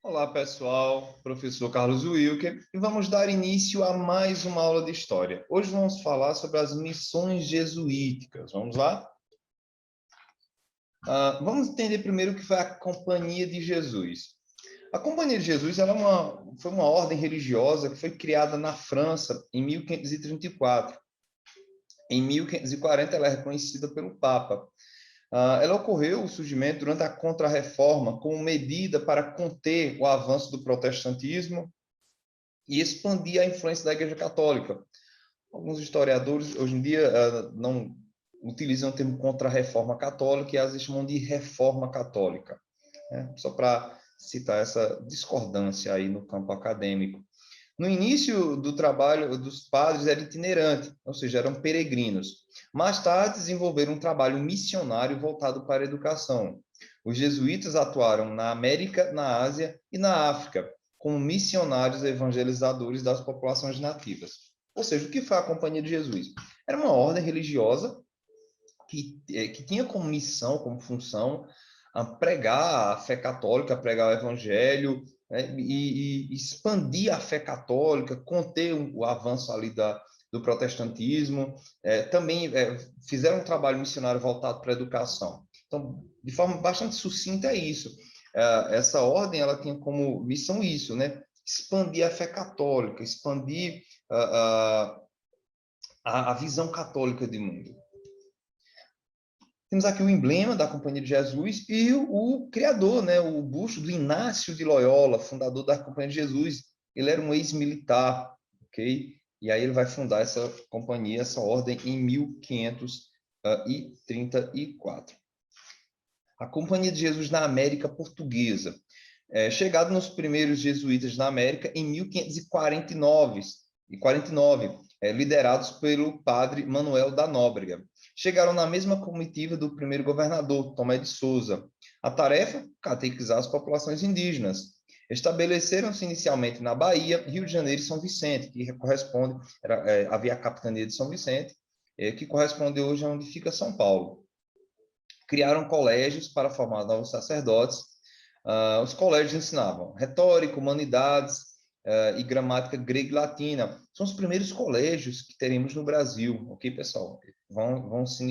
Olá, pessoal. Professor Carlos Wilker, e vamos dar início a mais uma aula de história. Hoje vamos falar sobre as missões jesuíticas. Vamos lá? Vamos entender primeiro o que foi a Companhia de Jesus. A Companhia de Jesus foi uma ordem religiosa que foi criada na França em 1534. Em 1540, ela é reconhecida pelo Papa. Ela ocorreu, o surgimento, durante a Contra-Reforma, como medida para conter o avanço do protestantismo e expandir a influência da Igreja Católica. Alguns historiadores, hoje em dia, não utilizam o termo Contra-Reforma Católica e às chamam de Reforma Católica, né? Só para citar essa discordância aí no campo acadêmico. No início do trabalho dos padres era itinerante, ou seja, eram peregrinos. Mais tarde desenvolveram um trabalho missionário voltado para a educação. Os jesuítas atuaram na América, na Ásia e na África, como missionários evangelizadores das populações nativas. Ou seja, o que foi a Companhia de Jesus? Era uma ordem religiosa que tinha como missão, como função, pregar a fé católica, pregar o evangelho, né, e expandir a fé católica, conter o avanço ali do protestantismo. Também fizeram um trabalho missionário voltado para a educação. Então, de forma bastante sucinta, é isso. Essa ordem, ela tinha como missão isso, né? Expandir a fé católica, expandir a visão católica de mundo. Temos aqui o emblema da Companhia de Jesus e o criador, né, o busto do Inácio de Loyola, fundador da Companhia de Jesus. Ele era um ex-militar, ok? E aí ele vai fundar essa companhia, essa ordem, em 1534. A Companhia de Jesus na América Portuguesa. Chegado nos primeiros jesuítas na América em 1549, liderados pelo padre Manuel da Nóbrega. Chegaram na mesma comitiva do primeiro governador, Tomé de Souza. A tarefa? Catequizar as populações indígenas. Estabeleceram-se inicialmente na Bahia, Rio de Janeiro e São Vicente, que corresponde, havia a capitania de São Vicente, que corresponde hoje a onde fica São Paulo. Criaram colégios para formar novos sacerdotes. Os colégios ensinavam retórica, humanidades e gramática grega e latina. São os primeiros colégios que teremos no Brasil, ok, pessoal? Vão se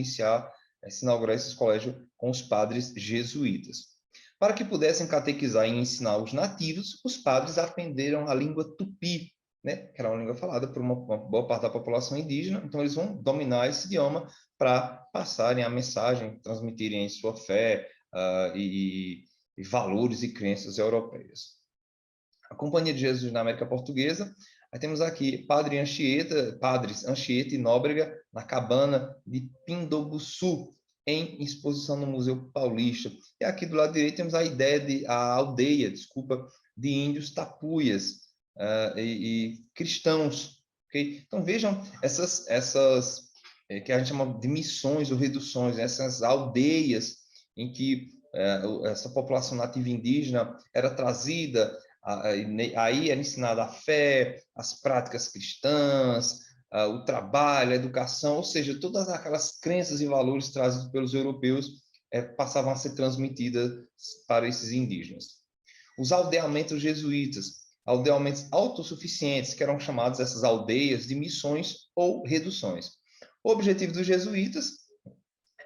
inaugurar esses colégios com os padres jesuítas. Para que pudessem catequizar e ensinar os nativos, os padres aprenderam a língua tupi, né? Que era uma língua falada por uma boa parte da população indígena. Então, eles vão dominar esse idioma para passarem a mensagem, transmitirem sua fé e valores e crenças europeias. A Companhia de Jesus na América Portuguesa. Aí temos aqui padres Anchieta e Nóbrega na cabana de Pindobuçu, em exposição no Museu Paulista. E aqui do lado direito temos a aldeia de índios tapuias e cristãos. Okay? Então vejam essas que a gente chama de missões ou reduções, essas aldeias em que essa população nativa indígena era trazida, aí era ensinada a fé, as práticas cristãs, o trabalho, a educação, ou seja, todas aquelas crenças e valores trazidos pelos europeus passavam a ser transmitidas para esses indígenas. Os aldeamentos jesuítas, aldeamentos autossuficientes, que eram chamados essas aldeias de missões ou reduções. O objetivo dos jesuítas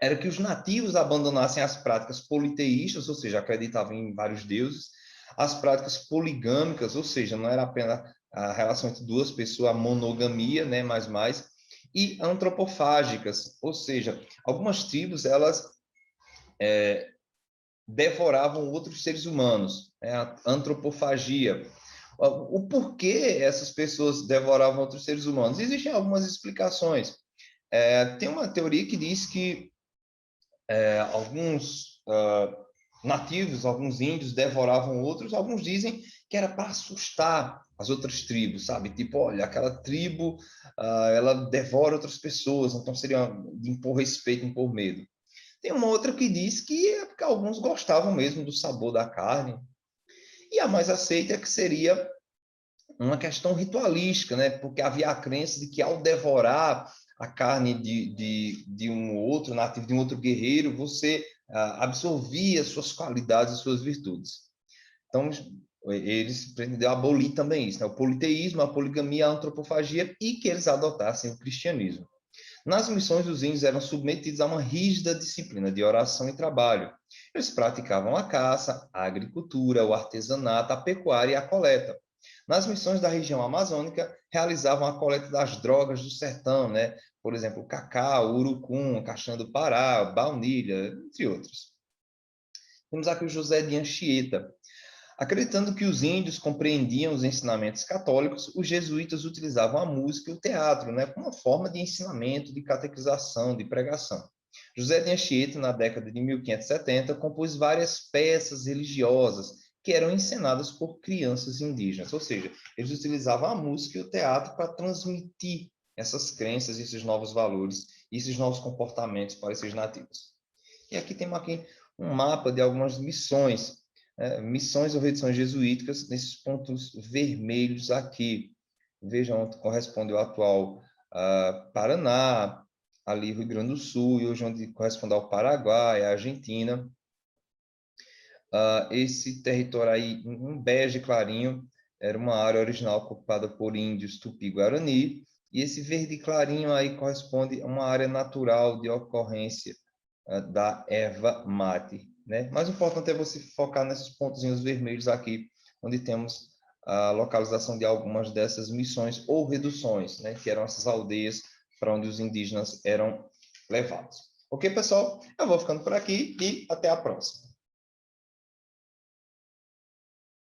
era que os nativos abandonassem as práticas politeístas, ou seja, acreditavam em vários deuses, as práticas poligâmicas, ou seja, não era apenas a relação entre duas pessoas, a monogamia, né, mais, e antropofágicas, ou seja, algumas tribos, elas devoravam outros seres humanos, né, a antropofagia. O porquê essas pessoas devoravam outros seres humanos? Existem algumas explicações. Tem uma teoria que diz que alguns nativos, alguns índios devoravam outros, alguns dizem que era para assustar as outras tribos, sabe? Tipo, olha, aquela tribo, ela devora outras pessoas, então seria de impor respeito, impor medo. Tem uma outra que diz que é porque alguns gostavam mesmo do sabor da carne. E a mais aceita é que seria uma questão ritualística, né? Porque havia a crença de que ao devorar a carne de um outro nativo, de um outro guerreiro, você absorvia suas qualidades e suas virtudes. Então, eles pretendiam abolir também isso, né? O politeísmo, a poligamia, a antropofagia, e que eles adotassem o cristianismo. Nas missões, os índios eram submetidos a uma rígida disciplina de oração e trabalho. Eles praticavam a caça, a agricultura, o artesanato, a pecuária e a coleta. Nas missões da região amazônica, realizavam a coleta das drogas do sertão, né? Por exemplo, cacau, urucum, castanha do Pará, baunilha, entre outros. Temos aqui o José de Anchieta. Acreditando que os índios compreendiam os ensinamentos católicos, os jesuítas utilizavam a música e o teatro, né, como uma forma de ensinamento, de catequização, de pregação. José de Anchieta, na década de 1570, compôs várias peças religiosas que eram encenadas por crianças indígenas, ou seja, eles utilizavam a música e o teatro para transmitir essas crenças, esses novos valores, esses novos comportamentos para esses nativos. E aqui temos aqui um mapa de algumas missões, missões ou reedições jesuíticas, nesses pontos vermelhos aqui. Vejam onde corresponde o atual Paraná, ali Rio Grande do Sul, e hoje onde corresponde ao Paraguai, a Argentina. Esse território aí, um bege clarinho, era uma área original ocupada por índios Tupi-Guarani, e esse verde clarinho aí corresponde a uma área natural de ocorrência da erva mate, né? Mais importante é você focar nesses pontozinhos vermelhos aqui, onde temos a localização de algumas dessas missões ou reduções, né? Que eram essas aldeias para onde os indígenas eram levados. Ok, pessoal? Eu vou ficando por aqui e até a próxima.